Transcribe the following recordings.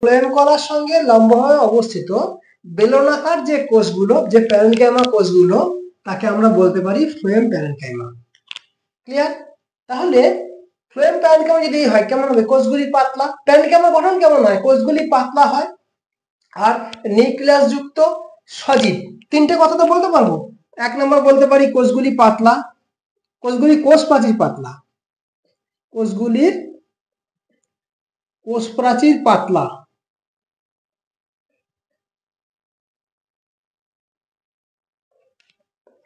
Phloem কলার সঙ্গে লম্বভাবে অবস্থিত বেলনাকার যে কোষগুলো, যে প্যারেনকাইমা কোষগুলো, তাকে আমরা বলতে পারি ফ্লোয়েম প্যারেনকাইমা। ক্লিয়ার? তাহলে ফ্লোয়েম প্যারেনকাইমা যদি হয় কেমন হবে? কোষগুলি পাতলা। প্যারেনকাইমার গঠন কেমন হয়? কোষগুলি পাতলা হয় আর নিউক্লিয়াস যুক্ত সজীব। তিনটে কথা তো বলতে পারবো। এক নম্বর বলতে পারি কোষগুলি পাতলা, কোষগুলি কোষ প্রাচীর পাতলা, কোষগুলির কোষ প্রাচীর পাতলা।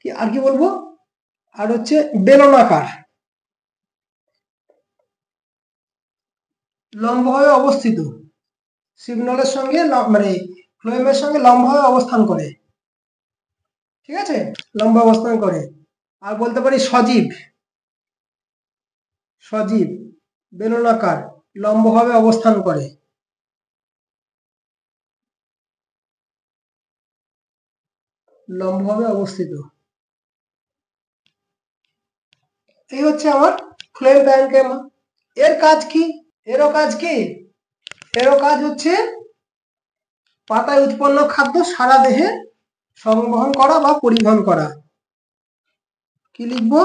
আর কি বলবো? আর হচ্ছে বেলনাকার, লম্বভাবে অবস্থিত, সিগন্যালের সঙ্গে মানে ফ্লোয়েমের সঙ্গে লম্বভাবে অবস্থান করে। ঠিক আছে, লম্বা অবস্থান করে। আর বলতে পারি সজীব, সজীব বেলনাকার লম্বভাবে অবস্থান করে। লম্বভাবে অবস্থিত। এই হচ্ছে আমার ফ্লোয়েম প্যারেনকাইমা। এর কাজ কি? এরও কাজ কি? এরও কাজ হচ্ছে পাতায় উৎপন্ন খাদ্য সারা দেহে সংবহন করা বা পরিবহন করা। কি লিখবো?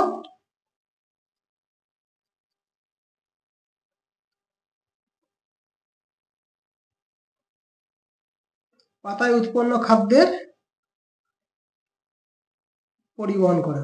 পাতায় উৎপন্ন খাদ্যের পরিবহন করা।